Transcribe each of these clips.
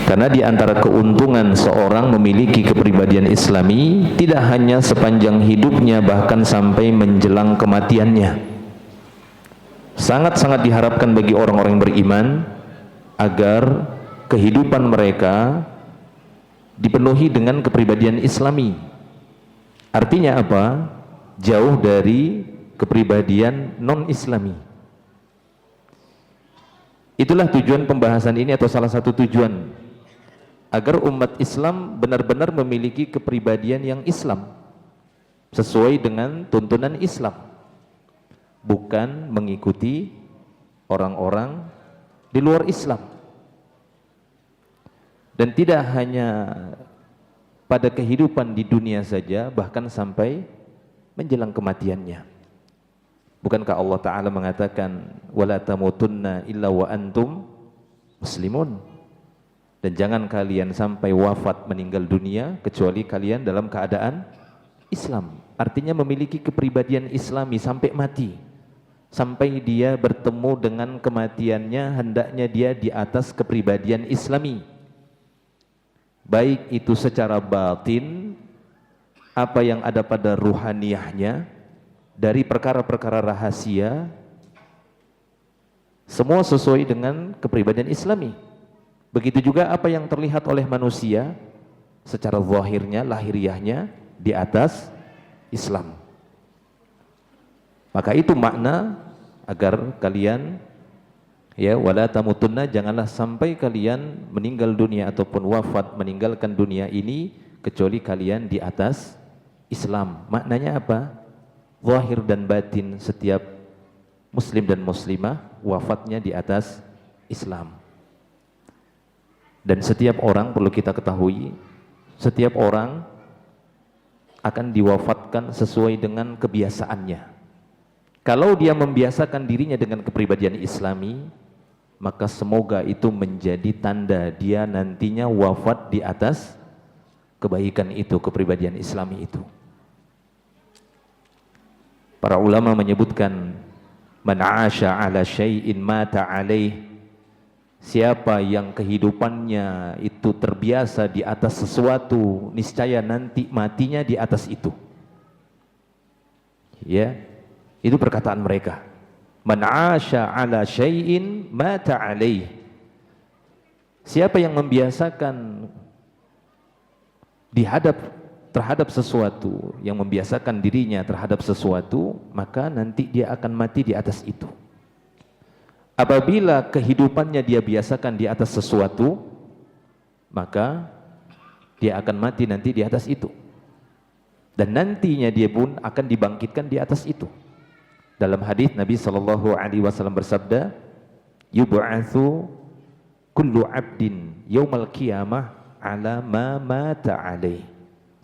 Karena di antara keuntungan seorang memiliki kepribadian Islami tidak hanya sepanjang hidupnya, bahkan sampai menjelang kematiannya. Sangat-sangat diharapkan bagi orang-orang yang beriman agar kehidupan mereka dipenuhi dengan kepribadian Islami. Artinya apa? Jauh dari kepribadian non-Islami. Itulah tujuan pembahasan ini, atau salah satu tujuan, agar umat Islam benar-benar memiliki kepribadian yang Islam, sesuai dengan tuntunan Islam, bukan mengikuti orang-orang di luar Islam. Dan tidak hanya pada kehidupan di dunia saja, bahkan sampai menjelang kematiannya. Bukankah Allah Ta'ala mengatakan wala tamutunna illa wa antum muslimun, dan jangan kalian sampai wafat meninggal dunia kecuali kalian dalam keadaan Islam. Artinya memiliki kepribadian Islami sampai mati, sampai dia bertemu dengan kematiannya, hendaknya dia di atas kepribadian Islami, baik itu secara batin, apa yang ada pada ruhaniyahnya dari perkara-perkara rahasia, semua sesuai dengan kepribadian Islami. Begitu juga apa yang terlihat oleh manusia secara zahirnya, lahiriahnya di atas Islam. Maka itu makna agar kalian, ya, wala tamutunna, janganlah sampai kalian meninggal dunia ataupun wafat meninggalkan dunia ini kecuali kalian di atas Islam. Maknanya apa? Zahir dan batin setiap muslim dan muslimah wafatnya di atas Islam. Dan setiap orang, perlu kita ketahui, setiap orang akan diwafatkan sesuai dengan kebiasaannya. Kalau dia membiasakan dirinya dengan kepribadian Islami, maka semoga itu menjadi tanda dia nantinya wafat di atas kebaikan itu, kepribadian Islami itu. Para ulama menyebutkan man 'asha 'ala syai'in mata 'alaih, siapa yang kehidupannya itu terbiasa di atas sesuatu, niscaya nanti matinya di atas itu. Ya, itu perkataan mereka. Man 'asha 'ala syai'in mata 'alaih. Siapa yang membiasakan terhadap sesuatu, yang membiasakan dirinya terhadap sesuatu, maka nanti dia akan mati di atas itu. Apabila kehidupannya dia biasakan di atas sesuatu, maka dia akan mati nanti di atas itu. Dan nantinya dia pun akan dibangkitkan di atas itu. Dalam hadis Nabi SAW bersabda, yub'atsu kullu 'abdin yaumal qiyamah 'ala ma mata 'alaih.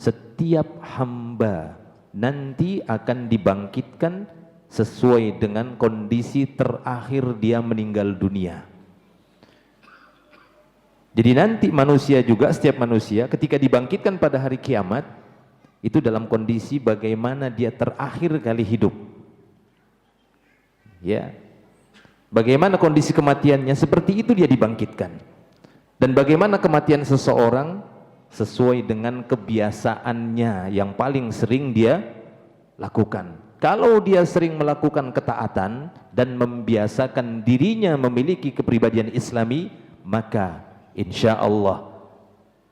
Setiap hamba nanti akan dibangkitkan sesuai dengan kondisi terakhir dia meninggal dunia. Jadi nanti manusia juga, setiap manusia ketika dibangkitkan pada hari kiamat, itu dalam kondisi bagaimana dia terakhir kali hidup. Ya, bagaimana kondisi kematiannya, seperti itu dia dibangkitkan. Dan bagaimana kematian seseorang sesuai dengan kebiasaannya yang paling sering dia lakukan. Kalau dia sering melakukan ketaatan dan membiasakan dirinya memiliki kepribadian Islami, maka insya Allah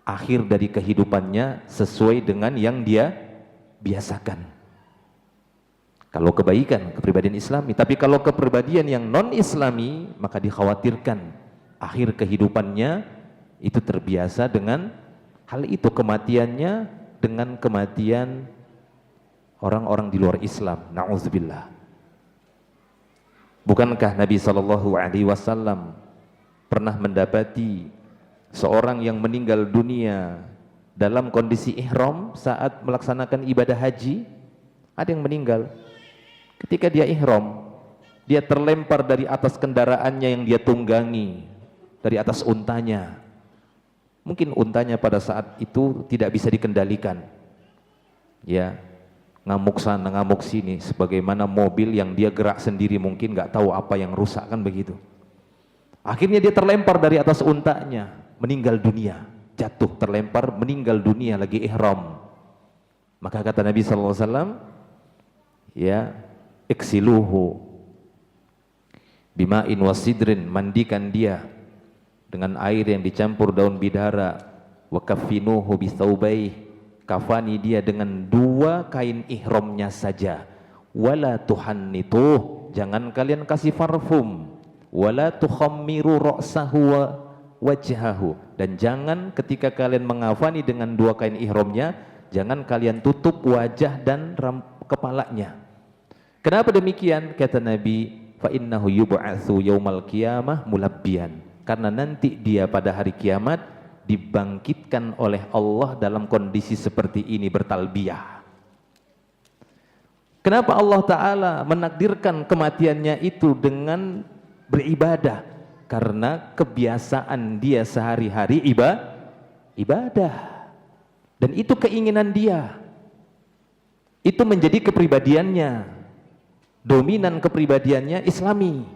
akhir dari kehidupannya sesuai dengan yang dia biasakan. Kalau kebaikan, kepribadian Islami. Tapi kalau kepribadian yang non-Islami, maka dikhawatirkan akhir kehidupannya itu terbiasa dengan hal itu, kematiannya dengan kematian orang-orang di luar Islam. Na'udzubillah. Bukankah Nabi SAW pernah mendapati seorang yang meninggal dunia dalam kondisi ihram saat melaksanakan ibadah haji? Ada yang meninggal ketika dia ihram, dia terlempar dari atas kendaraannya yang dia tunggangi, dari atas untanya. Mungkin untanya pada saat itu tidak bisa dikendalikan, ya, ngamuk sana ngamuk sini, sebagaimana mobil yang dia gerak sendiri, mungkin nggak tahu apa yang rusak, kan begitu. Akhirnya dia terlempar dari atas untanya, meninggal dunia, jatuh terlempar meninggal dunia lagi ihram. Maka kata Nabi sallallahu alaihi wasallam, ya, iksiluhu bima'in wasidrin, mandikan dia dengan air yang dicampur daun bidara, wa kaffinuhu bisaubaih, kafani dia dengan 2 kain ihramnya saja, wala tuhannituh, jangan kalian kasih parfum, wala tukhammiru ra'sahu wa wajhahu, dan jangan ketika kalian mengafani dengan 2 kain ihramnya, jangan kalian tutup wajah dan kepalanya. Kenapa demikian? Kata Nabi, fa innahu yub'atsu yaumal qiyamah mulabbiyan, karena nanti dia pada hari kiamat dibangkitkan oleh Allah dalam kondisi seperti ini, bertalbiyah. Kenapa Allah Ta'ala menakdirkan kematiannya itu dengan beribadah? Karena kebiasaan dia sehari-hari ibadah. Dan itu keinginan dia. Itu menjadi kepribadiannya. Dominan kepribadiannya Islami.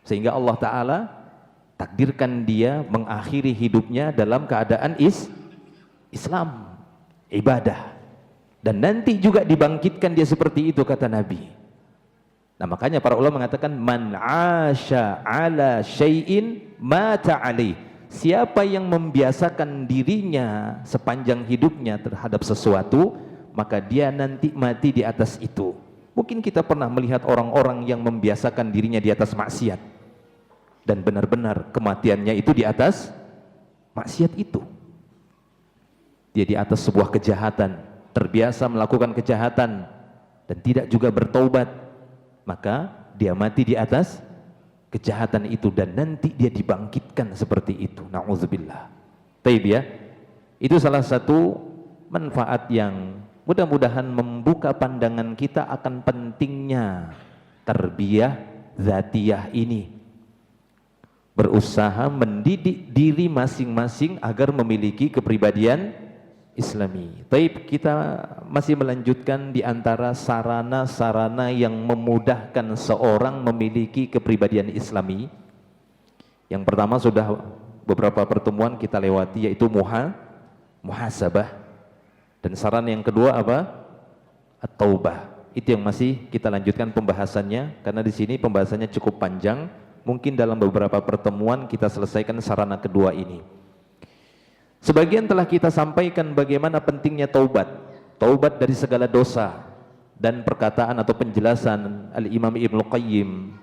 Sehingga Allah Ta'ala takdirkan dia mengakhiri hidupnya dalam keadaan Islam, ibadah. Dan nanti juga dibangkitkan dia seperti itu, kata Nabi. Nah, makanya para ulama mengatakan man 'asha 'ala syai'in mata 'alaih. Siapa yang membiasakan dirinya sepanjang hidupnya terhadap sesuatu, maka dia nanti mati di atas itu. Mungkin kita pernah melihat orang-orang yang membiasakan dirinya di atas maksiat, dan benar-benar kematiannya itu di atas maksiat itu. Dia di atas sebuah kejahatan, terbiasa melakukan kejahatan dan tidak juga bertaubat, maka dia mati di atas kejahatan itu dan nanti dia dibangkitkan seperti itu. Na'udzubillah. Taib ya. Itu salah satu manfaat yang mudah-mudahan membuka pandangan kita akan pentingnya tarbiyah zatiyah ini. Berusaha mendidik diri masing-masing agar memiliki kepribadian Islami. Taib, kita masih melanjutkan di antara sarana-sarana yang memudahkan seorang memiliki kepribadian Islami. Yang pertama sudah beberapa pertemuan kita lewati, yaitu muhasabah. Dan saran yang kedua apa? At-taubah. Itu yang masih kita lanjutkan pembahasannya, karena di sini pembahasannya cukup panjang. Mungkin dalam beberapa pertemuan kita selesaikan sarana kedua ini. Sebagian telah kita sampaikan bagaimana pentingnya taubat, taubat dari segala dosa, dan perkataan atau penjelasan Al-Imam Ibnu Qayyim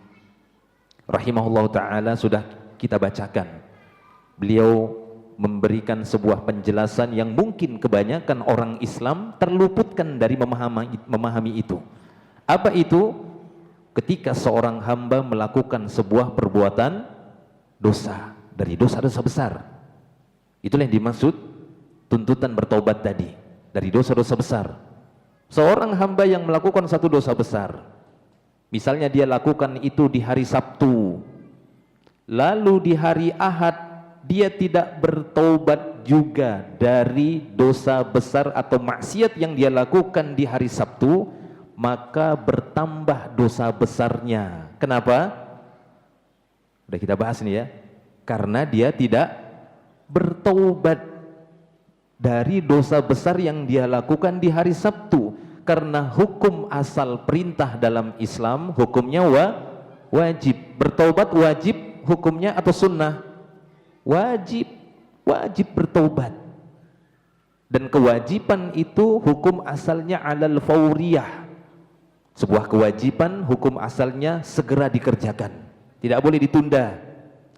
rahimahullah ta'ala sudah kita bacakan. Beliau memberikan sebuah penjelasan yang mungkin kebanyakan orang Islam terluputkan dari memahami itu. Apa itu? Ketika seorang hamba melakukan sebuah perbuatan dosa, dari dosa-dosa besar. Itulah yang dimaksud tuntutan bertobat tadi, dari dosa-dosa besar. Seorang hamba yang melakukan satu dosa besar, misalnya dia lakukan itu di hari Sabtu, lalu di hari Ahad dia tidak bertobat juga dari dosa besar atau maksiat yang dia lakukan di hari Sabtu, maka bertambah dosa besarnya. Kenapa? Udah kita bahas nih ya. Karena dia tidak bertaubat dari dosa besar yang dia lakukan di hari Sabtu. Karena hukum asal perintah dalam Islam, hukumnya wajib. Bertaubat wajib hukumnya atau sunnah? Wajib. Wajib bertaubat. Dan kewajiban itu hukum asalnya alal fauriyah. Sebuah kewajiban hukum asalnya segera dikerjakan, tidak boleh ditunda.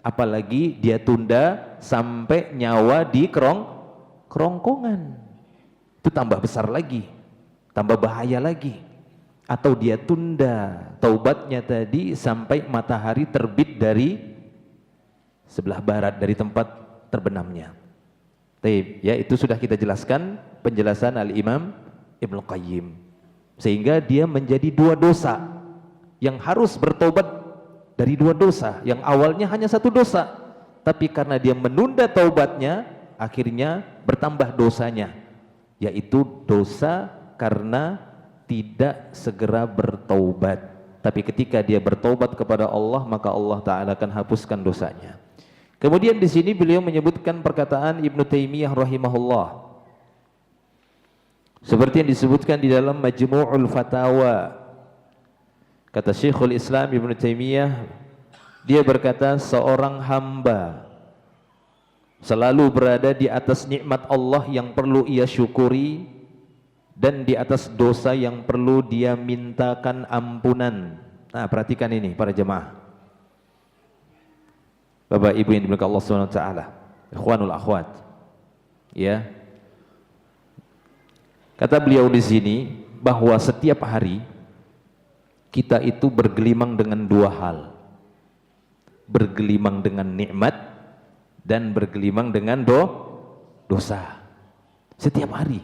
Apalagi dia tunda sampai nyawa di kerongkongan, itu tambah besar lagi, tambah bahaya lagi. Atau dia tunda taubatnya tadi sampai matahari terbit dari sebelah barat, dari tempat terbenamnya. Ya, itu sudah kita jelaskan penjelasan Al-Imam Ibnu Qayyim. Sehingga dia menjadi dua dosa, yang harus bertobat dari dua dosa, yang awalnya hanya satu dosa, tapi karena dia menunda taubatnya, akhirnya bertambah dosanya, yaitu dosa karena tidak segera bertaubat. Tapi ketika dia bertaubat kepada Allah, maka Allah Ta'ala akan hapuskan dosanya. Kemudian di sini beliau menyebutkan perkataan Ibnu Taimiyah rahimahullah, seperti yang disebutkan di dalam Majmu'ul Fatawa. Kata Syekhul Islam Ibnu Taimiyah, dia berkata, seorang hamba selalu berada di atas nikmat Allah yang perlu ia syukuri dan di atas dosa yang perlu dia mintakan ampunan. Nah, perhatikan ini para jemaah, Bapak Ibu yang dimuliakan Allah Subhanahu wa taala, ikhwanul akhwat. Ya. Kata beliau di sini bahwa setiap hari kita itu bergelimang dengan dua hal. Bergelimang dengan nikmat dan bergelimang dengan dosa. Setiap hari.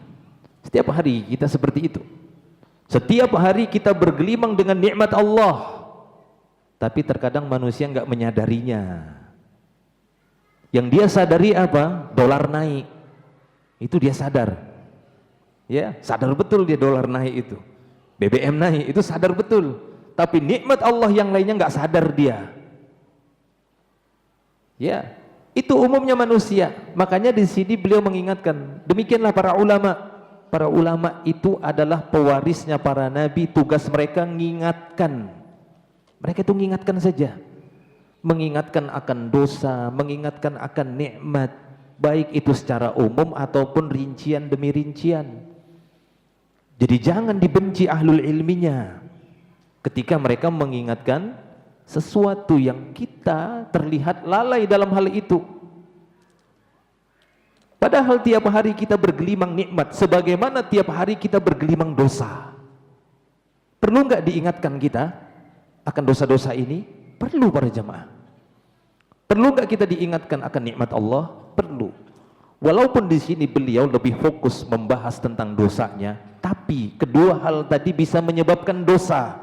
Setiap hari kita seperti itu. Setiap hari kita bergelimang dengan nikmat Allah. Tapi terkadang manusia enggak menyadarinya. Yang dia sadari apa? Dolar naik. Itu dia sadar. Ya, sadar betul dia dolar naik itu. BBM naik, itu sadar betul. Tapi nikmat Allah yang lainnya enggak sadar dia. Ya, itu umumnya manusia. Makanya di sini beliau mengingatkan, demikianlah para ulama. Para ulama itu adalah pewarisnya para nabi, tugas mereka mengingatkan. Mereka itu mengingatkan saja. Mengingatkan akan dosa, mengingatkan akan nikmat, baik itu secara umum ataupun rincian demi rincian. Jadi jangan dibenci ahlul ilminya ketika mereka mengingatkan sesuatu yang kita terlihat lalai dalam hal itu. Padahal tiap hari kita bergelimang nikmat, sebagaimana tiap hari kita bergelimang dosa. Perlu nggak diingatkan kita akan dosa-dosa ini? Perlu para jemaah. Perlu nggak kita diingatkan akan nikmat Allah? Perlu. Walaupun di sini beliau lebih fokus membahas tentang dosanya, tapi kedua hal tadi bisa menyebabkan dosa.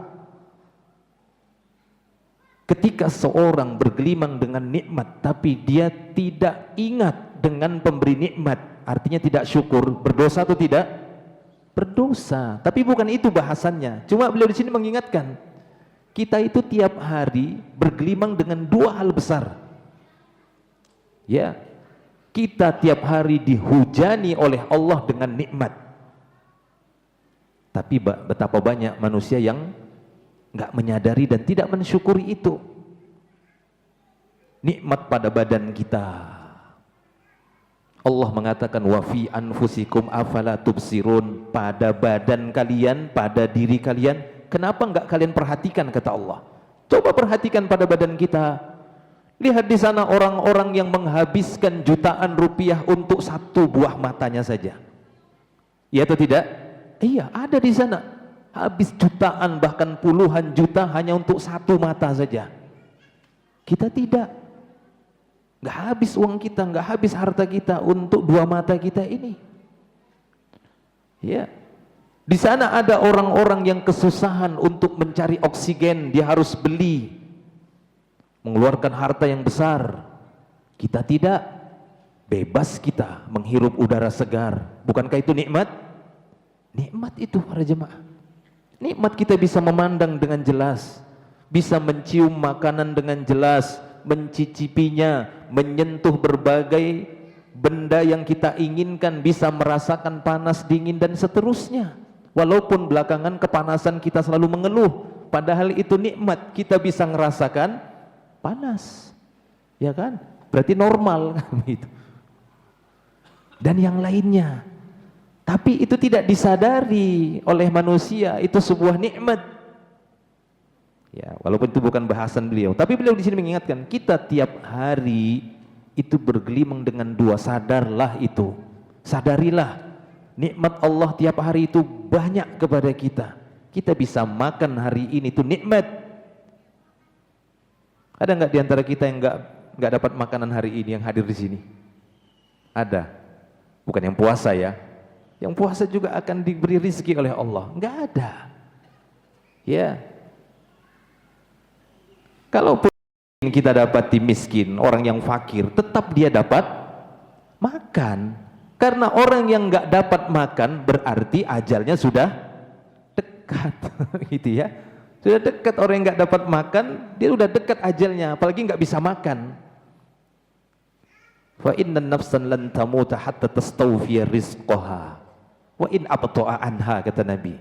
Ketika seorang bergelimang dengan nikmat, tapi dia tidak ingat dengan pemberi nikmat, artinya tidak syukur, berdosa atau tidak? Berdosa. Tapi bukan itu bahasannya. Cuma beliau di sini mengingatkan, kita itu tiap hari bergelimang dengan dua hal besar. Ya, kita tiap hari dihujani oleh Allah dengan nikmat. Tapi betapa banyak manusia yang nggak menyadari dan tidak mensyukuri itu. Nikmat pada badan kita. Allah mengatakan wa fi anfusikum afala tubsirun, pada badan kalian, pada diri kalian, kenapa enggak kalian perhatikan, kata Allah. Coba perhatikan pada badan kita. Lihat di sana orang-orang yang menghabiskan jutaan rupiah untuk satu buah matanya saja. Iya atau tidak? Iya, ada di sana. Habis jutaan bahkan puluhan juta hanya untuk satu mata saja. Kita tidak. Nggak habis uang kita, nggak habis harta kita untuk dua mata kita ini. Ya. Di sana ada orang-orang yang kesusahan untuk mencari oksigen, dia harus beli, mengeluarkan harta yang besar. Kita tidak, bebas kita menghirup udara segar. Bukankah itu nikmat? Nikmat itu para jemaah. Nikmat kita bisa memandang dengan jelas, bisa mencium makanan dengan jelas, mencicipinya, menyentuh berbagai benda yang kita inginkan, bisa merasakan panas, dingin dan seterusnya. Walaupun belakangan kepanasan kita selalu mengeluh, padahal itu nikmat, kita bisa merasakan panas, ya kan? Berarti normal gitu. Dan yang lainnya. Tapi itu tidak disadari oleh manusia, itu sebuah nikmat. Ya, walaupun itu bukan bahasan beliau, tapi beliau di sini mengingatkan kita tiap hari itu bergelimang dengan dua, sadarlah itu. Sadarilah nikmat Allah tiap hari itu banyak kepada kita. Kita bisa makan hari ini itu nikmat. Ada nggak di antara kita yang nggak dapat makanan hari ini yang hadir di sini? Ada. Bukan yang puasa ya. Yang puasa juga akan diberi rezeki oleh Allah. Nggak ada. Ya. Kalau kita dapat di miskin, orang yang fakir, tetap dia dapat makan. Karena orang yang nggak dapat makan berarti ajalnya sudah dekat, gitu ya. Sudah dekat, orang yang nggak dapat makan, dia sudah dekat ajalnya, apalagi nggak bisa makan. Fa innan nafsan lan tamuta hatta tastawfiya rizqaha wa in abta'a anha, kata Nabi.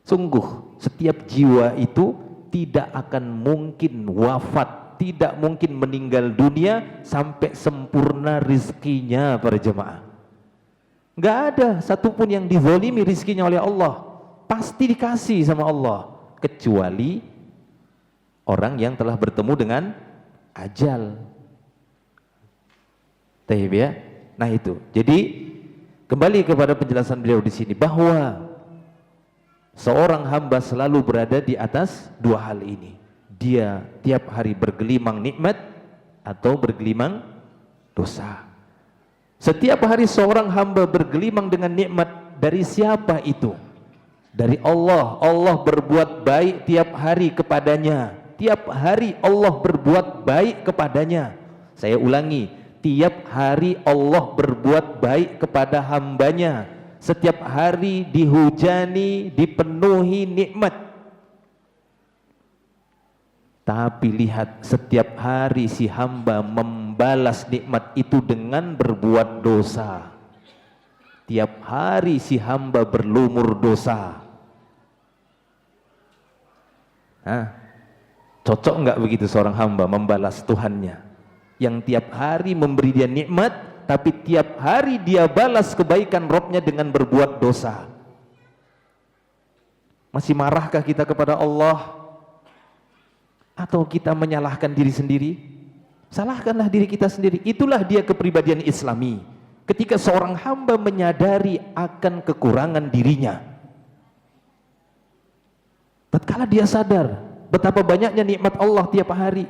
Sungguh setiap jiwa itu tidak akan mungkin wafat, tidak mungkin meninggal dunia sampai sempurna rizkinya, para jemaah. Nggak ada satupun yang dizalimi rizkinya oleh Allah, pasti dikasih sama Allah, kecuali orang yang telah bertemu dengan ajal. Taib ya. Nah itu. Jadi kembali kepada penjelasan beliau di sini bahwa seorang hamba selalu berada di atas dua hal ini. Dia tiap hari bergelimang nikmat atau bergelimang dosa. Setiap hari seorang hamba bergelimang dengan nikmat dari siapa itu? Dari Allah. Allah berbuat baik tiap hari kepadanya. Tiap hari Allah berbuat baik kepadanya. Saya ulangi, tiap hari Allah berbuat baik kepada hambanya. Setiap hari dihujani, dipenuhi nikmat. Tapi lihat, setiap hari si hamba membalas nikmat itu dengan berbuat dosa. Tiap hari si hamba berlumur dosa. Cocok enggak begitu seorang hamba membalas Tuhannya yang tiap hari memberi dia nikmat, tapi tiap hari dia balas kebaikan Robnya dengan berbuat dosa? Masih marahkah kita kepada Allah? Atau kita menyalahkan diri sendiri? Salahkanlah diri kita sendiri. Itulah dia kepribadian Islami. Ketika seorang hamba menyadari akan kekurangan dirinya, tatkala dia sadar betapa banyaknya nikmat Allah tiap hari,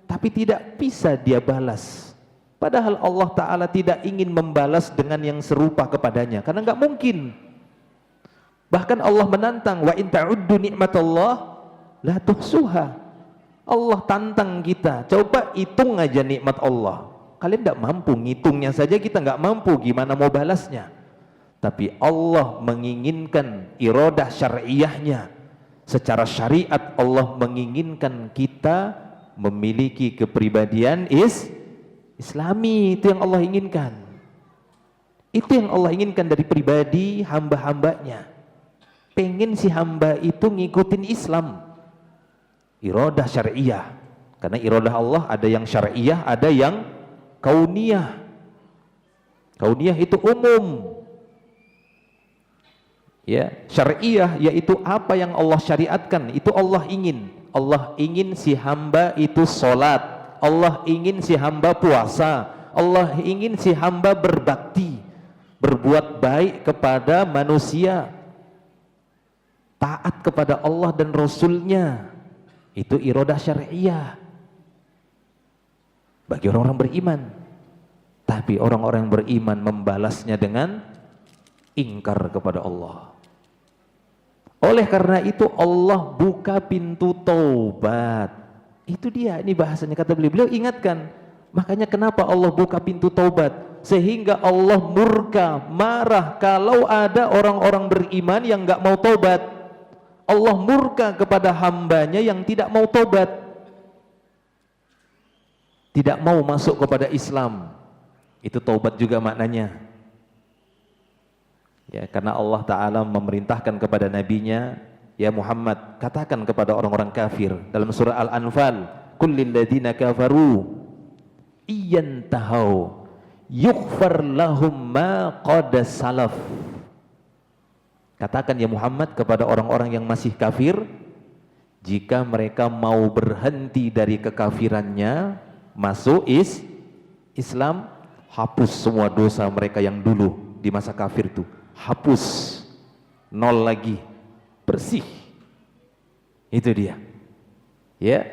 tapi tidak bisa dia balas. Padahal Allah Ta'ala tidak ingin membalas dengan yang serupa kepadanya, karena nggak mungkin. Bahkan Allah menantang, wa in ta'uddu nikmatallah la tuhsuha. Allah tantang kita, coba hitung aja nikmat Allah. Kalian tidak mampu, ngitungnya saja kita nggak mampu, gimana mau balasnya? Tapi Allah menginginkan iradah syariahnya. Secara syariat Allah menginginkan kita memiliki kepribadian Islami. Itu yang Allah inginkan. Itu yang Allah inginkan dari pribadi hamba-hambanya. Pengen si hamba itu ngikutin Islam, iradah syariah. Karena iradah Allah ada yang syariah, ada yang kauniyah. Kauniyah itu umum. Ya, syariah yaitu apa yang Allah syariatkan, itu Allah ingin. Allah ingin si hamba itu sholat, Allah ingin si hamba puasa, Allah ingin si hamba berbakti, berbuat baik kepada manusia, taat kepada Allah dan Rasulnya. Itu iradah syariah bagi orang-orang beriman. Tapi orang-orang beriman membalasnya dengan ingkar kepada Allah. Oleh karena itu Allah buka pintu taubat. Itu dia, ini bahasanya, kata beliau ingatkan. Makanya kenapa Allah buka pintu taubat? Sehingga Allah murka, marah kalau ada orang-orang beriman yang nggak mau taubat. Allah murka kepada hambanya yang tidak mau taubat, tidak mau masuk kepada Islam. Itu taubat juga maknanya. Ya, karena Allah Ta'ala memerintahkan kepada nabinya, ya Muhammad, katakan kepada orang-orang kafir dalam surah Al-Anfal, kullil ladina kafaru iyantahau yughfar lahum ma qad salaf. Katakan ya Muhammad kepada orang-orang yang masih kafir, jika mereka mau berhenti dari kekafirannya, masuk Islam, hapus semua dosa mereka yang dulu di masa kafir itu. Hapus, nol lagi, bersih. Itu dia. Ya.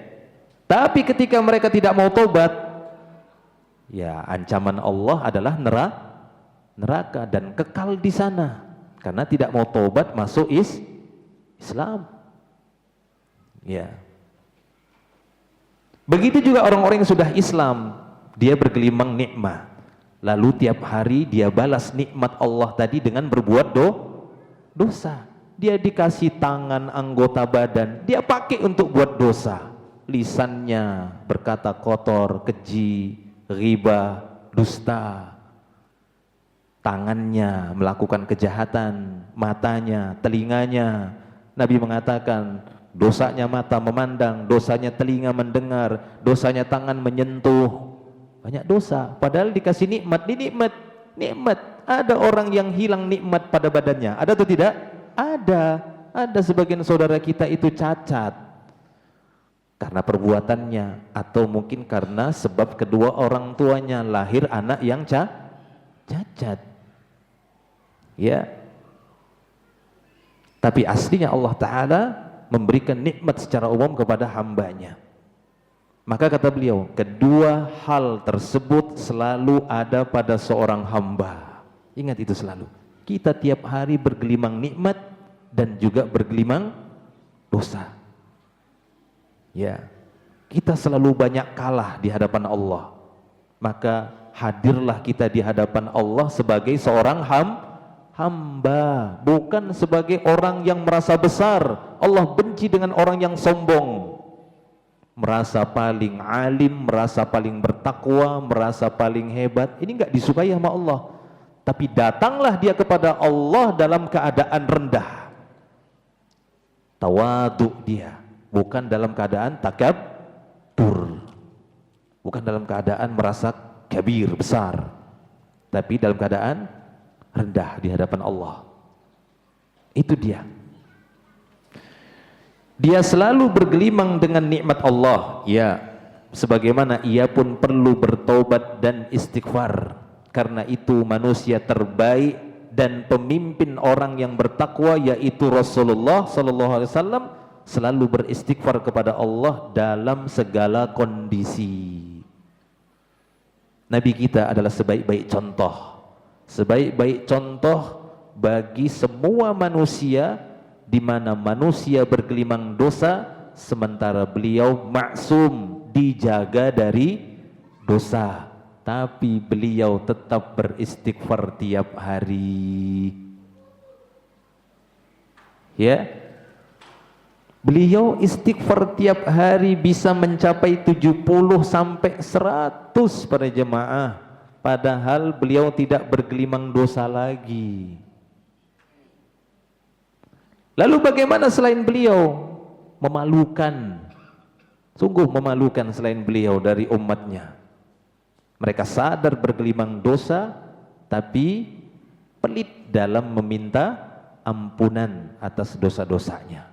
Tapi ketika mereka tidak mau tobat, ya ancaman Allah adalah neraka dan kekal di sana. Karena tidak mau tobat masuk Islam. Ya. Begitu juga orang-orang yang sudah Islam, dia bergelimang nikmat. Lalu tiap hari dia balas nikmat Allah tadi dengan berbuat dosa. Dia dikasih tangan, anggota badan, dia pakai untuk buat dosa. Lisannya berkata kotor, keji, ghibah, dusta, tangannya melakukan kejahatan, matanya, telinganya. Nabi mengatakan dosanya mata memandang, dosanya telinga mendengar, dosanya tangan menyentuh. Banyak dosa, padahal dikasih nikmat, nikmat. Ada orang yang hilang nikmat pada badannya, ada atau tidak? Ada sebagian saudara kita itu cacat karena perbuatannya, atau mungkin karena sebab kedua orang tuanya lahir anak yang cacat. Ya. Tapi aslinya Allah Ta'ala memberikan nikmat secara umum kepada hambanya. Maka kata beliau, kedua hal tersebut selalu ada pada seorang hamba. Ingat itu selalu. Kita tiap hari bergelimang nikmat dan juga bergelimang dosa. Ya, kita selalu banyak kalah di hadapan Allah. Maka hadirlah kita di hadapan Allah sebagai seorang hamba, bukan sebagai orang yang merasa besar. Allah benci dengan orang yang sombong, merasa paling alim, merasa paling bertakwa, merasa paling hebat. Ini enggak disukai sama Allah. Tapi datanglah dia kepada Allah dalam keadaan rendah, tawadu dia, bukan dalam keadaan takabur, bukan dalam keadaan merasa kabir, besar, tapi dalam keadaan rendah di hadapan Allah. Itu dia. Dia selalu bergelimang dengan nikmat Allah. Ya, sebagaimana ia pun perlu bertobat dan istighfar. Karena itu manusia terbaik dan pemimpin orang yang bertakwa yaitu Rasulullah sallallahu alaihi wasallam selalu beristighfar kepada Allah dalam segala kondisi. Nabi kita adalah sebaik-baik contoh. Sebaik-baik contoh bagi semua manusia, di mana manusia bergelimang dosa sementara beliau maksum, dijaga dari dosa, tapi beliau tetap beristighfar tiap hari. Ya, beliau istighfar tiap hari bisa mencapai 70 sampai 100 para jemaah, padahal beliau tidak bergelimang dosa lagi. Lalu bagaimana selain beliau? Memalukan, sungguh memalukan selain beliau dari umatnya. Mereka sadar bergelimang dosa, tapi pelit dalam meminta ampunan atas dosa-dosanya.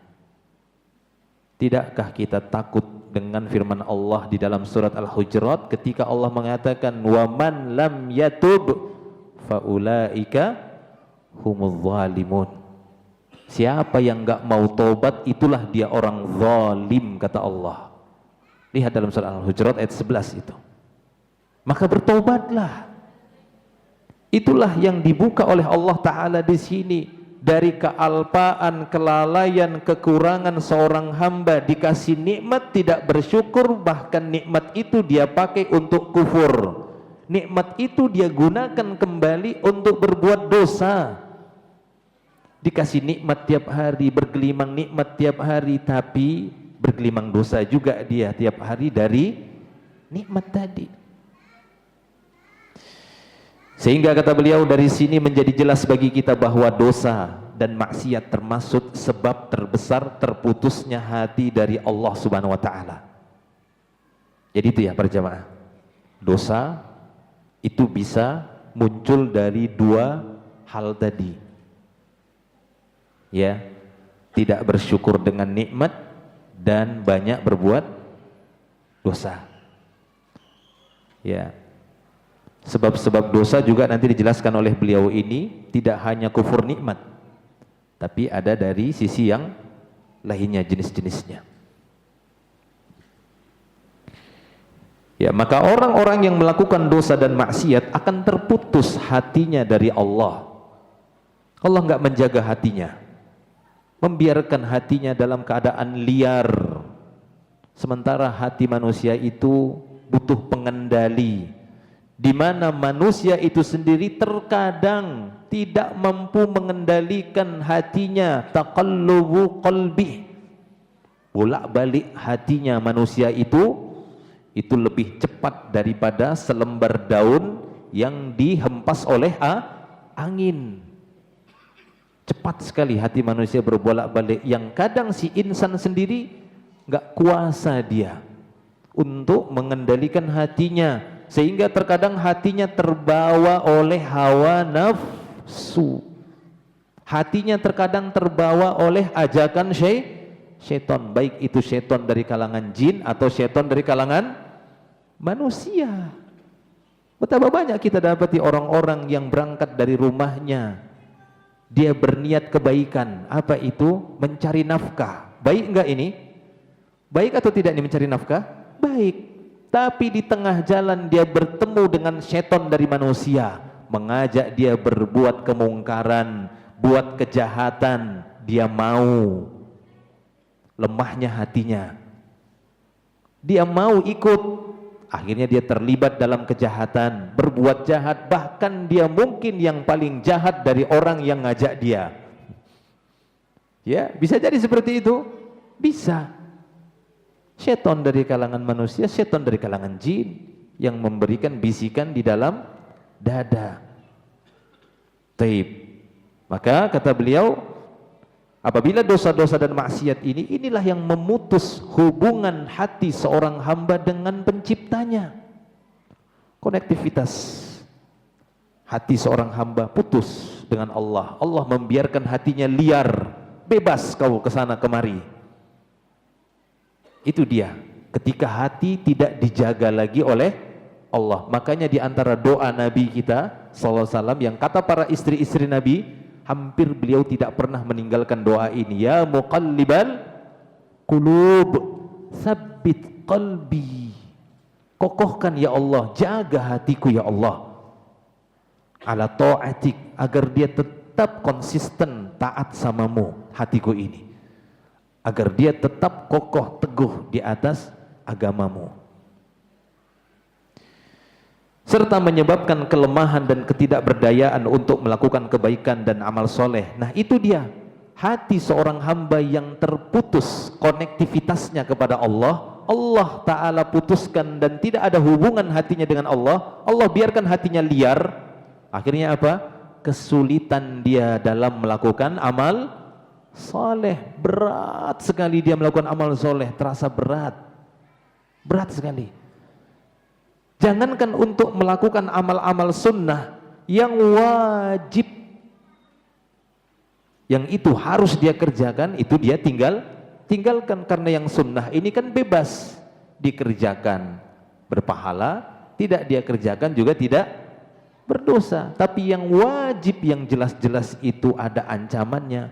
Tidakkah kita takut dengan firman Allah di dalam surat Al-Hujurat ketika Allah mengatakan wa man lam yatub faulaika humuz zalimun. Siapa yang enggak mau tobat itulah dia orang zalim, kata Allah. Lihat dalam surat Al-Hujurat ayat 11 itu. Maka bertobatlah. Itulah yang dibuka oleh Allah Ta'ala di sini. Dari kealpaan, kelalaian, kekurangan seorang hamba dikasih nikmat tidak bersyukur, bahkan nikmat itu dia pakai untuk kufur. Nikmat itu dia gunakan kembali untuk berbuat dosa. Dikasih nikmat tiap hari, bergelimang nikmat tiap hari, tapi bergelimang dosa juga dia tiap hari dari nikmat tadi. Sehingga kata beliau, dari sini menjadi jelas bagi kita bahwa dosa dan maksiat termasuk sebab terbesar terputusnya hati dari Allah Subhanahu wa taala. Jadi itu ya para jamaah. Dosa itu bisa muncul dari dua hal tadi. Ya, tidak bersyukur dengan nikmat dan banyak berbuat dosa. Ya. Sebab-sebab dosa juga nanti dijelaskan oleh beliau ini, tidak hanya kufur nikmat, tapi ada dari sisi yang lainnya, jenis-jenisnya. Ya, maka orang-orang yang melakukan dosa dan maksiat akan terputus hatinya dari Allah. Allah enggak menjaga hatinya, membiarkan hatinya dalam keadaan liar. Sementara hati manusia itu butuh pengendali, di mana manusia itu sendiri terkadang tidak mampu mengendalikan hatinya. Taqallubu qalbi, bolak-balik hatinya manusia itu lebih cepat daripada selembar daun yang dihempas oleh angin. Cepat sekali hati manusia berbolak-balik, yang kadang si insan sendiri nggak kuasa dia untuk mengendalikan hatinya, sehingga terkadang hatinya terbawa oleh hawa nafsu. Hatinya terkadang terbawa oleh ajakan syaitan, baik itu syaitan dari kalangan jin atau syaitan dari kalangan manusia. Betapa banyak kita dapati orang-orang yang berangkat dari rumahnya, dia berniat kebaikan. Apa itu? Mencari nafkah. Baik enggak ini? Baik atau tidak ini mencari nafkah? Baik. Tapi di tengah jalan dia bertemu dengan syaitan dari manusia, mengajak dia berbuat kemungkaran, buat kejahatan. Dia mau. Lemahnya hatinya, dia mau ikut. Akhirnya dia terlibat dalam kejahatan, berbuat jahat, bahkan dia mungkin yang paling jahat dari orang yang ngajak dia. Ya, bisa jadi seperti itu. Bisa. Syaitan dari kalangan manusia, syaitan dari kalangan jin yang memberikan bisikan di dalam dada. Taib. Maka kata beliau, apabila dosa-dosa dan maksiat inilah yang memutus hubungan hati seorang hamba dengan penciptanya. Konektivitas hati seorang hamba putus dengan Allah. Allah membiarkan hatinya liar, bebas kau kesana kemari. Itu dia, ketika hati tidak dijaga lagi oleh Allah. Makanya di antara doa Nabi kita SAW yang kata para istri-istri Nabi, hampir beliau tidak pernah meninggalkan doa ini. Ya muqallibal qulub, tsabbit qalbi. Kokohkan ya Allah, jaga hatiku ya Allah. Ala ta'atik, agar dia tetap konsisten taat samamu, hatiku ini. Agar dia tetap kokoh teguh di atas agamamu. Serta menyebabkan kelemahan dan ketidakberdayaan untuk melakukan kebaikan dan amal soleh. Nah itu dia, hati seorang hamba yang terputus konektivitasnya kepada Allah. Allah Ta'ala putuskan dan tidak ada hubungan hatinya dengan Allah. Allah biarkan hatinya liar. Akhirnya apa? Kesulitan dia dalam melakukan amal soleh. Berat sekali dia melakukan amal soleh, terasa berat. Berat sekali. Jangankan untuk melakukan amal-amal sunnah yang wajib, yang itu harus dia kerjakan, itu dia tinggalkan. Karena yang sunnah ini kan bebas dikerjakan, berpahala, tidak dia kerjakan juga tidak berdosa. Tapi yang wajib, yang jelas-jelas itu ada ancamannya,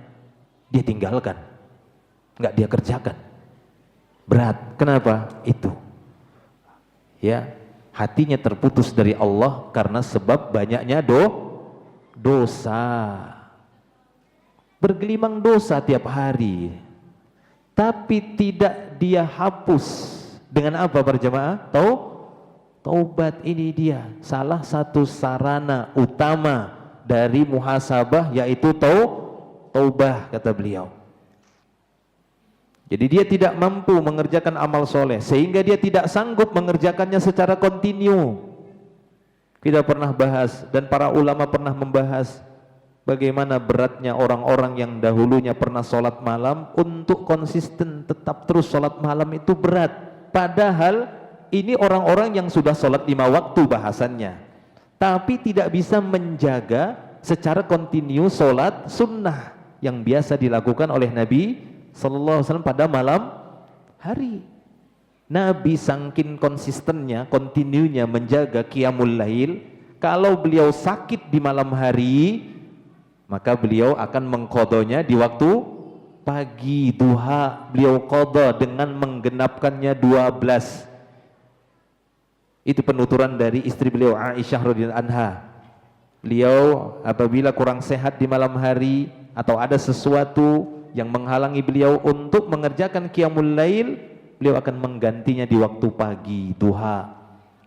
dia tinggalkan, nggak dia kerjakan. Berat. Kenapa? Itu ya, hatinya terputus dari Allah karena sebab banyaknya dosa. Bergelimang dosa tiap hari, tapi tidak dia hapus. Dengan apa para jemaah? Taubat. Ini dia salah satu sarana utama dari muhasabah, yaitu taubah, kata beliau. Jadi dia tidak mampu mengerjakan amal soleh, sehingga dia tidak sanggup mengerjakannya secara kontinu. Kita pernah bahas, dan para ulama pernah membahas, bagaimana beratnya orang-orang yang dahulunya pernah sholat malam, untuk konsisten tetap terus sholat malam itu berat. Padahal ini orang-orang yang sudah sholat 5 waktu bahasannya, tapi tidak bisa menjaga secara kontinu sholat sunnah yang biasa dilakukan oleh Nabi Sallallahu Alaihi Wasallam pada malam hari. Nabi sangkin konsistennya, kontinunya menjaga qiyamul lail. Kalau beliau sakit di malam hari, maka beliau akan mengqadanya di waktu pagi, duha. Beliau qadha dengan menggenapkannya 12. Itu penuturan dari istri beliau Aisyah radhiyallahu anha. Beliau apabila kurang sehat di malam hari atau ada sesuatu yang menghalangi beliau untuk mengerjakan qiyamul lail, beliau akan menggantinya di waktu pagi, duha.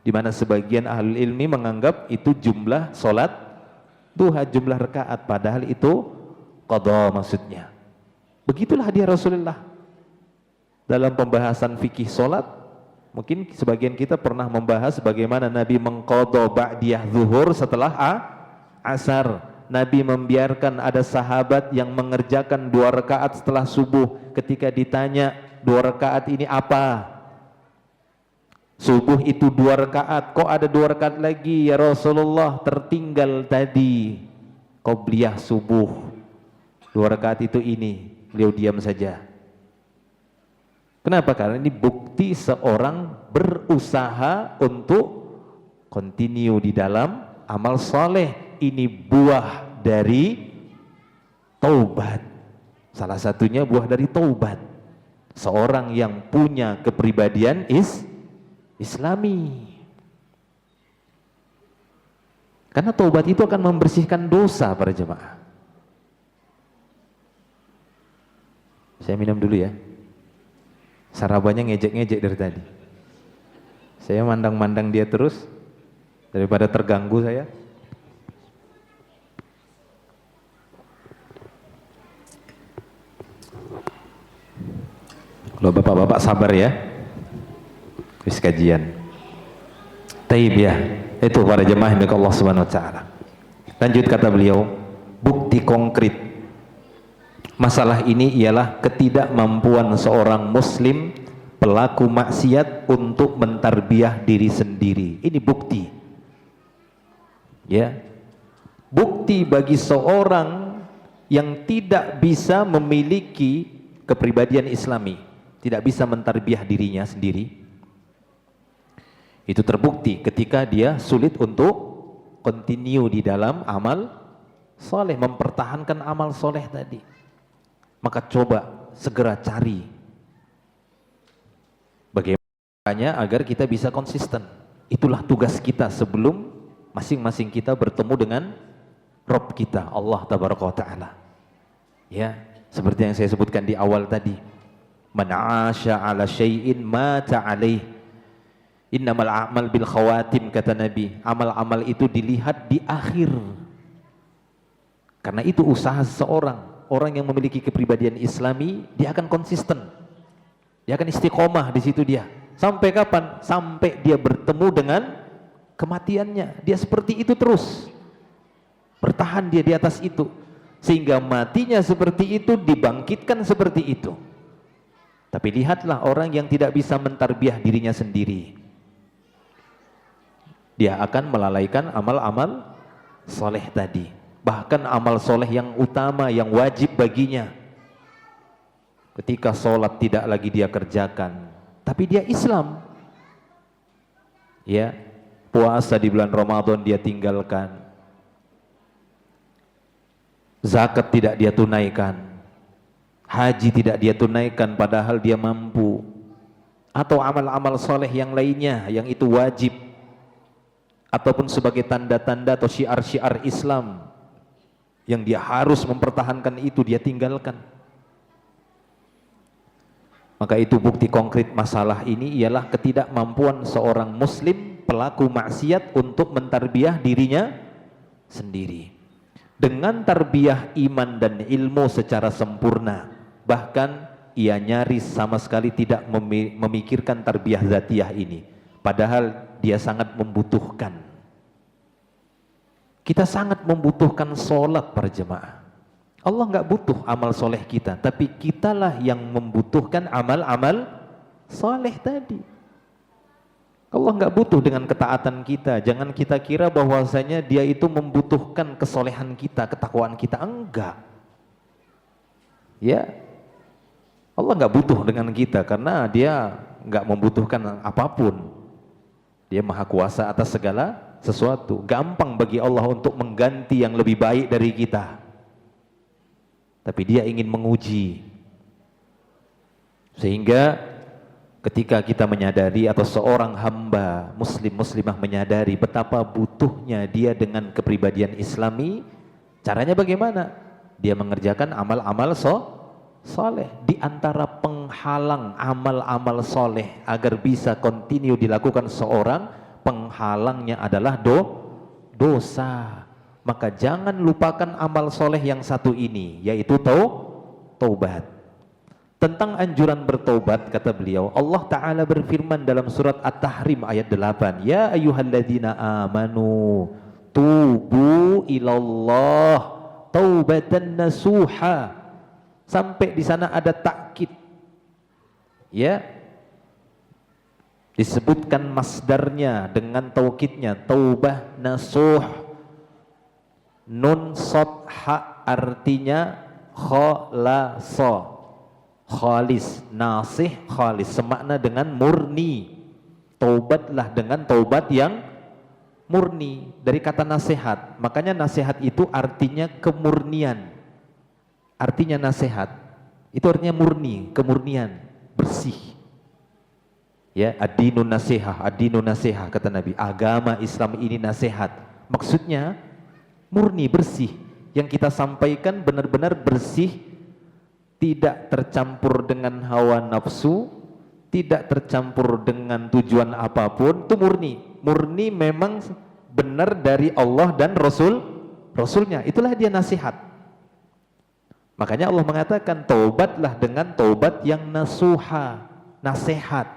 Di mana sebagian ahli ilmi menganggap itu jumlah solat duha, jumlah rakaat, padahal itu qadha maksudnya. Begitulah dia Rasulullah dalam pembahasan fikih solat. Mungkin sebagian kita pernah membahas bagaimana Nabi mengqadha ba'diyah zuhur setelah asar. Nabi membiarkan ada sahabat yang mengerjakan 2 rakaat setelah subuh. Ketika ditanya 2 rakaat ini apa? Subuh itu 2 rakaat. Kok ada 2 rakaat lagi ya Rasulullah? Tertinggal tadi qobliyah subuh. 2 rakaat itu ini. Beliau diam saja. Kenapa? Karena ini bukti seorang berusaha untuk continue di dalam amal soleh. Ini buah dari taubat. Salah satunya buah dari taubat. Seorang yang punya kepribadian Islami. Karena taubat itu akan membersihkan dosa para jemaah. Saya minum dulu ya. Sarabanya ngejek-ngejek dari tadi. Saya mandang-mandang dia terus daripada terganggu saya. Kalau bapak-bapak sabar ya. Wis kajian. Taib ya. Itu para jemaah yang Allah Subhanahu wa taala. Lanjut kata beliau, bukti konkret masalah ini ialah ketidakmampuan seorang muslim pelaku maksiat untuk mentarbiyah diri sendiri. Ini bukti. Ya. Bukti bagi seorang yang tidak bisa memiliki kepribadian Islami, tidak bisa mentarbiyah dirinya sendiri. Itu terbukti ketika dia sulit untuk continue di dalam amal soleh, mempertahankan amal soleh tadi. Maka coba segera cari bagaimana agar kita bisa konsisten. Itulah tugas kita sebelum masing-masing kita bertemu dengan Rabb kita, Allah Tabaraka wa Ta'ala. Ya, seperti yang saya sebutkan di awal tadi. Man 'asha 'ala syai'in mata 'alaih. Innamal a'mal bil khawatim, kata Nabi. Amal-amal itu dilihat di akhir. Karena itu usaha seseorang. Orang yang memiliki kepribadian Islami, dia akan konsisten, dia akan istiqomah di situ dia. Sampai kapan? Sampai dia bertemu dengan kematiannya. Dia seperti itu terus, bertahan dia di atas itu, sehingga matinya seperti itu, dibangkitkan seperti itu. Tapi lihatlah orang yang tidak bisa mentarbiyah dirinya sendiri, dia akan melalaikan amal-amal soleh tadi. Bahkan amal soleh yang utama, yang wajib baginya. Ketika sholat tidak lagi dia kerjakan, tapi dia Islam. Ya, puasa di bulan Ramadan dia tinggalkan. Zakat tidak dia tunaikan. Haji tidak dia tunaikan padahal dia mampu. Atau amal-amal soleh yang lainnya yang itu wajib. Ataupun sebagai tanda-tanda atau syiar-syiar Islam yang dia harus mempertahankan itu, dia tinggalkan. Maka itu bukti konkret masalah ini ialah ketidakmampuan seorang muslim pelaku maksiat untuk mentarbiyah dirinya sendiri. Dengan tarbiyah iman dan ilmu secara sempurna, bahkan ia nyaris sama sekali tidak memikirkan tarbiyah zatiyah ini, padahal dia sangat membutuhkan. Kita sangat membutuhkan sholat para jemaah. Allah nggak butuh amal soleh kita, tapi kitalah yang membutuhkan amal-amal soleh tadi. Allah nggak butuh dengan ketaatan kita. Jangan kita kira bahwasanya dia itu membutuhkan kesolehan kita, ketakwaan kita. Enggak. Ya, Allah nggak butuh dengan kita karena dia nggak membutuhkan apapun. Dia maha kuasa atas segala sesuatu. Gampang bagi Allah untuk mengganti yang lebih baik dari kita. Tapi dia ingin menguji. Sehingga ketika kita menyadari atau seorang hamba muslim-muslimah menyadari betapa butuhnya dia dengan kepribadian Islami, caranya bagaimana? Dia mengerjakan amal-amal soleh. Di antara penghalang amal-amal soleh agar bisa continue dilakukan seorang, penghalangnya adalah dosa. Maka jangan lupakan amal soleh yang satu ini, yaitu taubat. Tentang anjuran bertobat, kata beliau, Allah Ta'ala berfirman dalam surat At-Tahrim ayat 8, Ya ayyuhalladzina amanu tubu ilallah taubatan nasuha. Sampai di sana ada takkid, ya, disebutkan masdarnya dengan taukidnya, taubah nasuh, nun sod ha artinya khalasa, khalis, nasih, khalis, semakna dengan murni. Taubatlah dengan taubat yang murni, dari kata nasihat. Makanya nasihat itu artinya kemurnian. Artinya nasihat itu artinya murni, kemurnian, bersih. Ya, ad-dinun nasihah, ad-dinun nasihah, kata Nabi. Agama Islam ini nasihat. Maksudnya murni, bersih. Yang kita sampaikan benar-benar bersih, tidak tercampur dengan hawa nafsu, tidak tercampur dengan tujuan apapun. Itu murni. Murni memang benar dari Allah dan Rasulnya. Itulah dia nasihat. Makanya Allah mengatakan taubatlah dengan taubat yang nasuha, nasihat.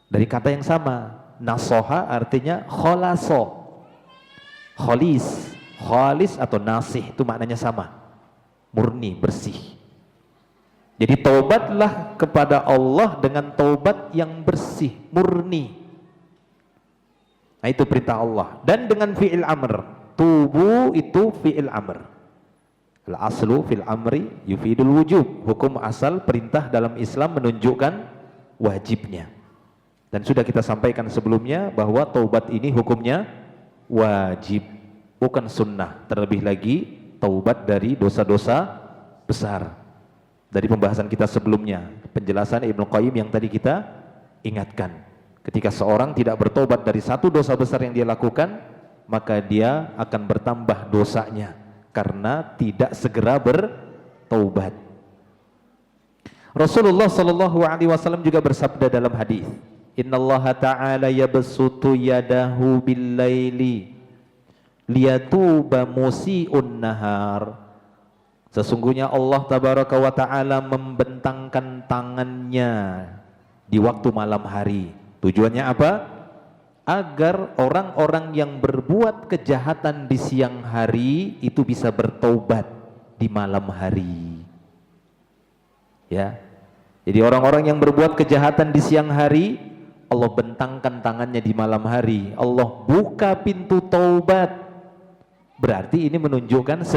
Dari kata yang sama, nasoha artinya kholaso, kholis, kholis atau nasih, itu maknanya sama, murni, bersih. Jadi taubatlah kepada Allah dengan taubat yang bersih, murni. Nah itu perintah Allah. Dan dengan fi'il amr, tubu itu fi'il amr. Al-aslu fil amri yufidul wujub. Hukum asal perintah dalam Islam menunjukkan wajibnya. Dan sudah kita sampaikan sebelumnya bahwa taubat ini hukumnya wajib, bukan sunnah. Terlebih lagi taubat dari dosa-dosa besar. Dari pembahasan kita sebelumnya, penjelasan Ibnu Qayyim yang tadi kita ingatkan. Ketika seorang tidak bertobat dari satu dosa besar yang dia lakukan, maka dia akan bertambah dosanya karena tidak segera bertaubat. Rasulullah sallallahu alaihi wasallam juga bersabda dalam hadis, Innallaha ta'ala yabsutu yadahu bil-laili liyatuba musii'un nahar. Sesungguhnya Allah tabaraka wa ta'ala membentangkan tangannya di waktu malam hari. Tujuannya apa? Agar orang-orang yang berbuat kejahatan di siang hari itu bisa bertaubat di malam hari. Ya. Jadi orang-orang yang berbuat kejahatan di siang hari, Allah bentangkan tangannya di malam hari. Allah buka pintu taubat. Berarti ini menunjukkan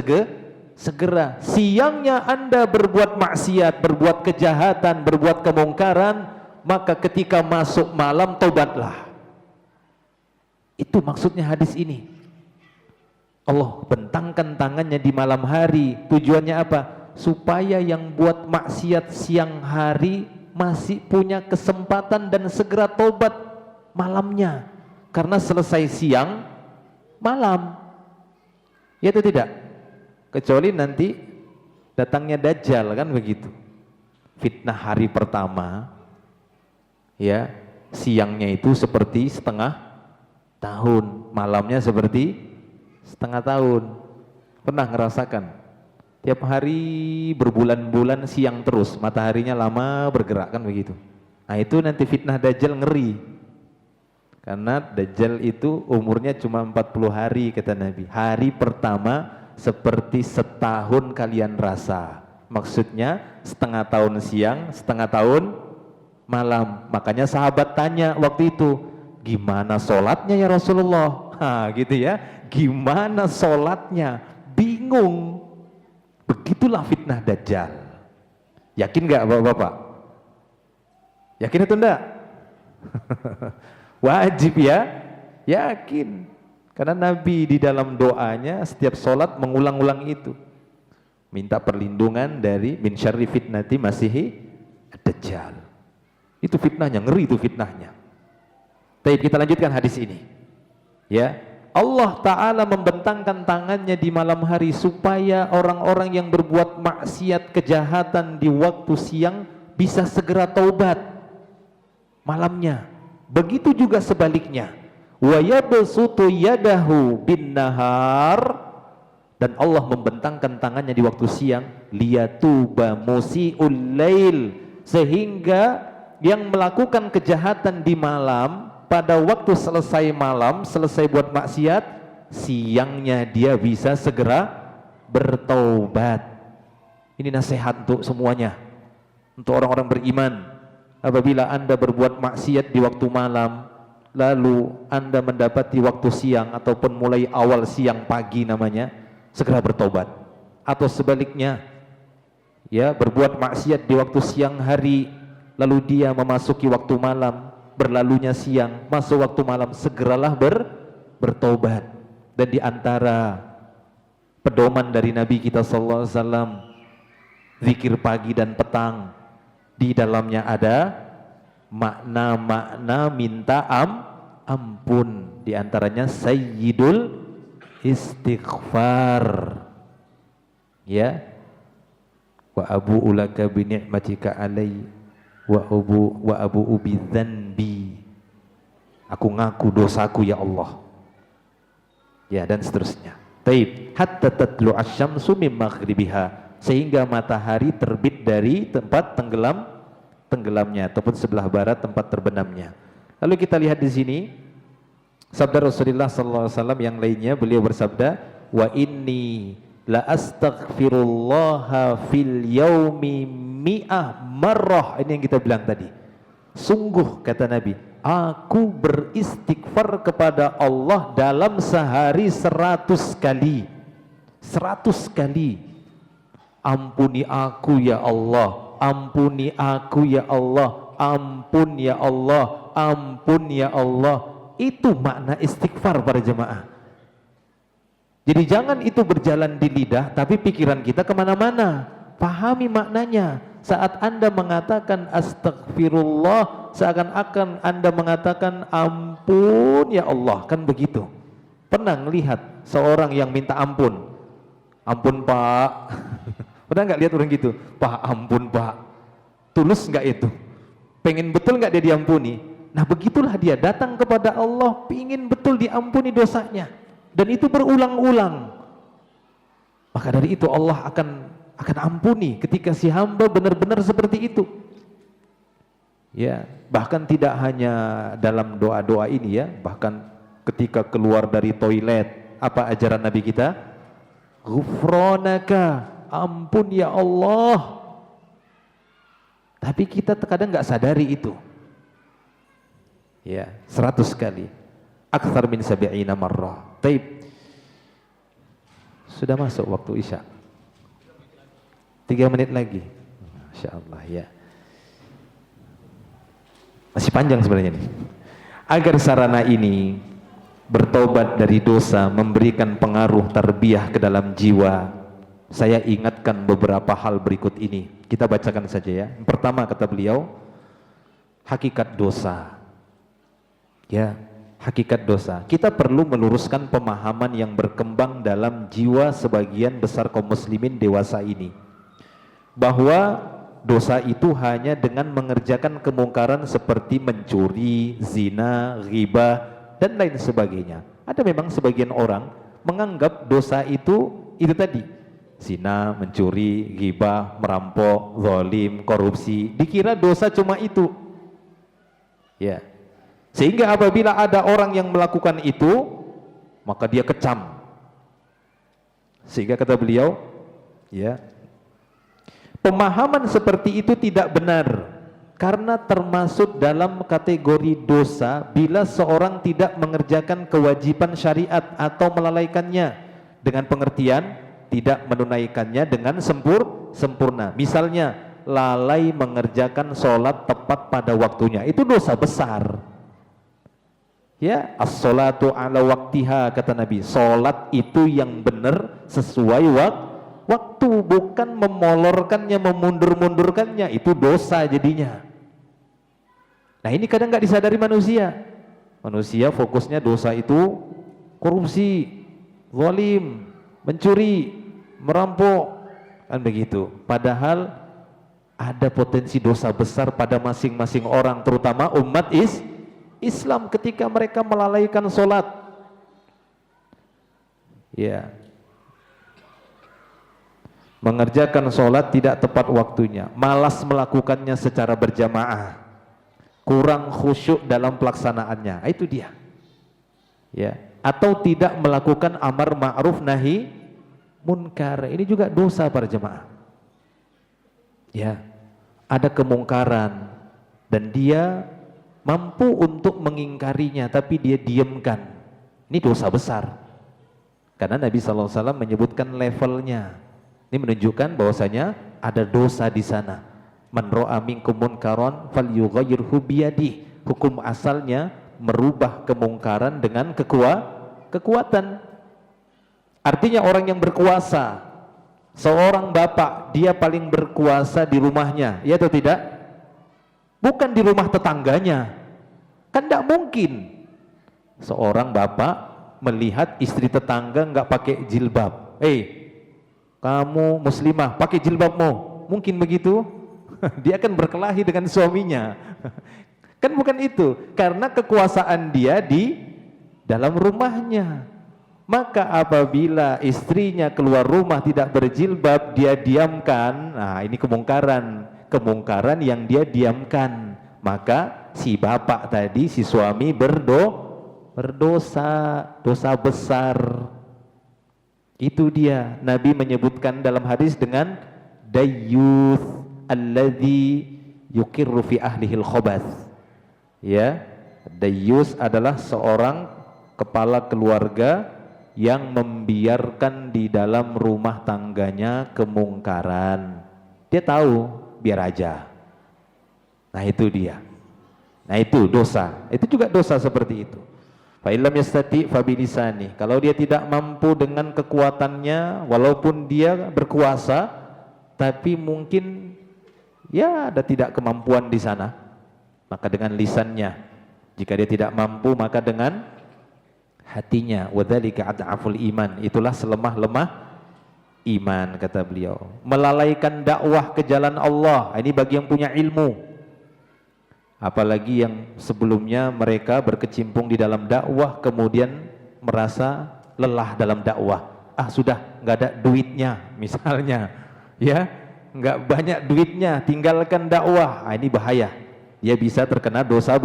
segera. Siangnya Anda berbuat maksiat, berbuat kejahatan, berbuat kemungkaran, maka ketika masuk malam taubatlah. Itu maksudnya hadis ini. Allah bentangkan tangannya di malam hari. Tujuannya apa? Supaya yang buat maksiat siang hari masih punya kesempatan dan segera tobat malamnya. Karena selesai siang, malam. Ya atau tidak? Kecuali nanti datangnya Dajjal, kan begitu. Fitnah hari pertama, ya, siangnya itu seperti setengah tahun, malamnya seperti setengah tahun. Pernah ngerasakan? Tiap hari berbulan-bulan siang terus, mataharinya lama bergerak, kan begitu. Nah itu nanti fitnah Dajjal ngeri. Karena Dajjal itu umurnya cuma 40 hari kata Nabi. Hari pertama seperti setahun kalian rasa. Maksudnya setengah tahun siang, setengah tahun malam. Makanya sahabat tanya waktu itu, gimana sholatnya ya Rasulullah? Gitu ya, gimana sholatnya? Bingung. Begitulah fitnah Dajjal. Yakin gak bapak-bapak? Yakin atau enggak? Wajib ya, yakin. Karena Nabi di dalam doanya setiap sholat mengulang-ulang itu. Minta perlindungan dari min syarri fitnati masihi Dajjal. Itu fitnahnya, ngeri itu fitnahnya. Baik, kita lanjutkan hadis ini. Ya, Allah Ta'ala membentangkan tangannya di malam hari supaya orang-orang yang berbuat maksiat kejahatan di waktu siang bisa segera taubat malamnya. Begitu juga sebaliknya. Wa yabsutu yadahu bin nahar, Dan Allah membentangkan tangannya di waktu siang, liyatuba musiul lail, sehingga yang melakukan kejahatan di malam pada waktu selesai malam, selesai buat maksiat, siangnya dia bisa segera bertaubat. Ini nasihat untuk semuanya, untuk orang-orang beriman. Apabila Anda berbuat maksiat di waktu malam, lalu Anda mendapati waktu siang ataupun mulai awal siang pagi namanya, segera bertobat. Atau sebaliknya, ya, berbuat maksiat di waktu siang hari, lalu dia memasuki waktu malam, berlalunya siang, masuk waktu malam, segeralah bertobat. Dan di antara pedoman dari Nabi kita sallallahu alaihi wasallam, zikir pagi dan petang, di dalamnya ada makna-makna minta ampun. Di antaranya sayyidul istighfar, ya, wa abu ulaka bi ni'matika alai wa abu ubi dzanbi, aku ngaku dosaku ya Allah, ya, dan seterusnya. Taib, hatta tatlu asy-syamsu min maghribiha, sehingga matahari terbit dari tempat tenggelamnya ataupun sebelah barat tempat terbenamnya. Lalu kita lihat di sini sabda Rasulullah sallallahu alaihi wasallam yang lainnya, beliau bersabda, wa inni la astaghfirullah fil yaumi mi'ah marrah. Ini yang kita bilang tadi. Sungguh, kata Nabi, aku beristighfar kepada Allah dalam sehari 100 kali. 100 kali. Ampuni aku ya Allah, ampuni aku ya Allah, ampun ya Allah, ampun ya Allah. Itu makna istighfar para jemaah. Jadi jangan itu berjalan di lidah, tapi pikiran kita kemana-mana. Pahami maknanya. Saat Anda mengatakan astagfirullah, seakan-akan Anda mengatakan ampun ya Allah, kan begitu. Pernah melihat seorang yang minta ampun? Ampun Pak. Pernah nggak lihat orang gitu? Pak, ampun Pak. Tulus nggak itu? Pengen betul nggak dia diampuni? Nah, begitulah dia datang kepada Allah, pingin betul diampuni dosanya, dan itu berulang-ulang. Maka dari itu Allah akan ampuni ketika si hamba benar-benar seperti itu. Ya, bahkan tidak hanya dalam doa-doa ini ya, bahkan ketika keluar dari toilet, apa ajaran Nabi kita? Ghufranaka, ampun ya Allah. Tapi kita terkadang nggak sadari itu. Ya, 100 kali. Aktsar min 70 marrah. Taib. Sudah masuk waktu Isya. 3 menit lagi. Masya Allah, ya. Masih panjang sebenarnya nih. Agar sarana ini bertobat dari dosa, memberikan pengaruh tarbiyah ke dalam jiwa, saya ingatkan beberapa hal berikut ini. Kita bacakan saja ya. Yang pertama, kata beliau, hakikat dosa. Ya, hakikat dosa. Kita perlu meluruskan pemahaman yang berkembang dalam jiwa sebagian besar kaum muslimin dewasa ini, bahwa dosa itu hanya dengan mengerjakan kemungkaran seperti mencuri, zina, ghibah, dan lain sebagainya. Ada memang sebagian orang menganggap dosa itu tadi, zina, mencuri, ghibah, merampok, zalim, korupsi, dikira dosa cuma itu. Ya. Sehingga apabila ada orang yang melakukan itu, maka dia kecam. Sehingga kata beliau, ya, pemahaman seperti itu tidak benar, karena termasuk dalam kategori dosa bila seorang tidak mengerjakan kewajiban syariat atau melalaikannya, dengan pengertian tidak menunaikannya dengan sempurna. Misalnya lalai mengerjakan sholat tepat pada waktunya, itu dosa besar. Ya, as-sholatu ala waktiha, kata Nabi, sholat itu yang benar sesuai waktu, bukan memolorkannya, memundur-mundurkannya, itu dosa jadinya. Nah, ini kadang nggak disadari manusia. Manusia fokusnya dosa itu korupsi, zalim, mencuri, merampok, kan begitu. Padahal ada potensi dosa besar pada masing-masing orang, terutama umat Islam ketika mereka melalaikan sholat. Ya, mengerjakan sholat tidak tepat waktunya, malas melakukannya secara berjamaah, kurang khusyuk dalam pelaksanaannya, itu dia. Ya, atau tidak melakukan amar ma'ruf nahi munkar, ini juga dosa para jemaah. Ya, ada kemungkaran dan dia mampu untuk mengingkarinya tapi dia diamkan, ini dosa besar. Karena Nabi SAW menyebutkan levelnya. Ini menunjukkan bahwasanya ada dosa di sana. Man ra'a minkum munkaran falyughayyirhu biyadihi. Hukum asalnya merubah kemungkaran dengan kekuatan. Artinya orang yang berkuasa, seorang bapak, dia paling berkuasa di rumahnya, ya atau tidak? Bukan di rumah tetangganya. Kan tidak mungkin seorang bapak melihat istri tetangga nggak pakai jilbab. Kamu muslimah, pakai jilbabmu. Mungkin begitu? Dia akan berkelahi dengan suaminya. Kan bukan itu, karena kekuasaan dia di dalam rumahnya. Maka apabila istrinya keluar rumah tidak berjilbab, dia diamkan. Nah, ini kemungkaran yang dia diamkan. Maka si bapak tadi, si suami berdosa, dosa besar. Itu dia Nabi menyebutkan dalam hadis dengan dayyuth alladzi yukirru fi ahlihil khobath. Ya, dayyuth adalah seorang kepala keluarga yang membiarkan di dalam rumah tangganya kemungkaran. Dia tahu, biar aja. Nah itu dia. Nah itu dosa. Itu juga dosa seperti itu. Fa illam yastati fa bilisani. Kalau dia tidak mampu dengan kekuatannya, walaupun dia berkuasa, tapi mungkin ya ada tidak kemampuan di sana, maka dengan lisannya. Jika dia tidak mampu, maka dengan hatinya. Wadzalika ad'aful iman. Itulah selemah-lemah iman, kata beliau. Melalaikan dakwah ke jalan Allah. Ini bagi yang punya ilmu. Apalagi yang sebelumnya mereka berkecimpung di dalam dakwah, kemudian merasa lelah dalam dakwah. Sudah nggak ada duitnya, misalnya, ya, nggak banyak duitnya, tinggalkan dakwah. Ini bahaya. Dia bisa terkena dosa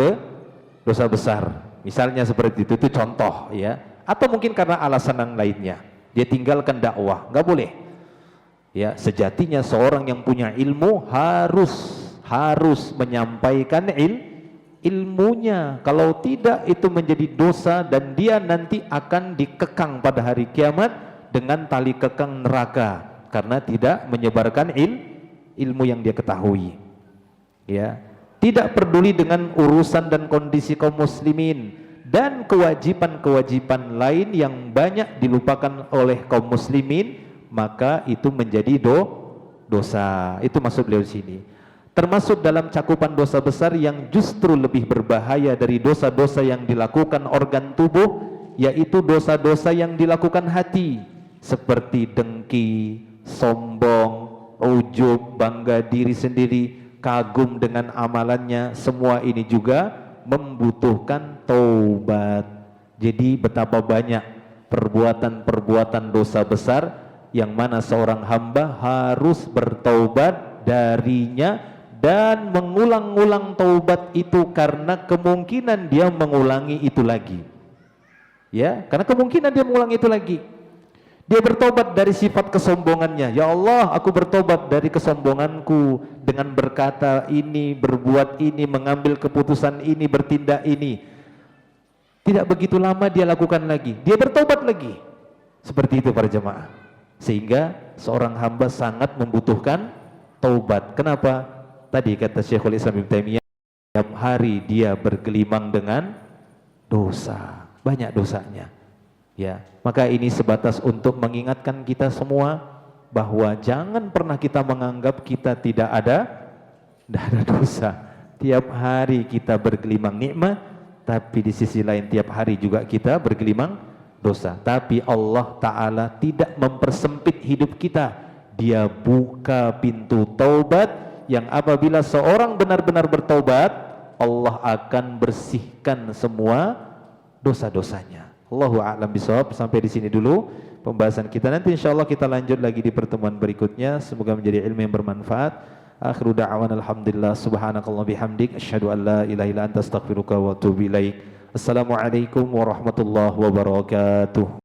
besar. Misalnya seperti itu contoh, ya. Atau mungkin karena alasan yang lainnya, dia tinggalkan dakwah. Nggak boleh. Ya, sejatinya seorang yang punya ilmu harus menyampaikan ilmunya. Kalau tidak, itu menjadi dosa dan dia nanti akan dikekang pada hari kiamat dengan tali kekang neraka karena tidak menyebarkan ilmu yang dia ketahui. Ya, tidak peduli dengan urusan dan kondisi kaum muslimin dan kewajiban-kewajiban lain yang banyak dilupakan oleh kaum muslimin, maka itu menjadi dosa. Itu maksud beliau di sini. Termasuk dalam cakupan dosa besar yang justru lebih berbahaya dari dosa-dosa yang dilakukan organ tubuh, yaitu dosa-dosa yang dilakukan hati, seperti dengki, sombong, ujub, bangga diri sendiri, kagum dengan amalannya. Semua ini juga membutuhkan taubat. Jadi betapa banyak perbuatan-perbuatan dosa besar yang mana seorang hamba harus bertaubat darinya dan mengulang-ulang taubat itu, karena kemungkinan dia mengulangi itu lagi. Ya, karena kemungkinan dia mengulangi itu lagi. Dia bertobat dari sifat kesombongannya. Ya Allah, aku bertobat dari kesombonganku dengan berkata ini, berbuat ini, mengambil keputusan ini, bertindak ini. Tidak begitu lama dia lakukan lagi, dia bertobat lagi. Seperti itu para jemaah. Sehingga seorang hamba sangat membutuhkan taubat. Kenapa? Tadi kata Syekhul Islam Ibnu Taimiyah, setiap hari dia bergelimang dengan dosa, banyak dosanya. Ya, maka ini sebatas untuk mengingatkan kita semua bahwa jangan pernah kita menganggap kita tidak ada dosa. Tiap hari kita bergelimang nikmat, tapi di sisi lain tiap hari juga kita bergelimang dosa. Tapi Allah Ta'ala tidak mempersempit hidup kita. Dia buka pintu taubat yang apabila seorang benar-benar bertaubat, Allah akan bersihkan semua dosa-dosanya. Allahu a'lam bishawab. Sampai di sini dulu pembahasan kita. Nanti insyaallah kita lanjut lagi di pertemuan berikutnya. Semoga menjadi ilmu yang bermanfaat. Akhiru da'wan alhamdulillah subhanakallah bihamdik asyhadu an la ilaha illa anta astaghfiruka wa atubu ilaik. Assalamualaikum warahmatullahi wabarakatuh.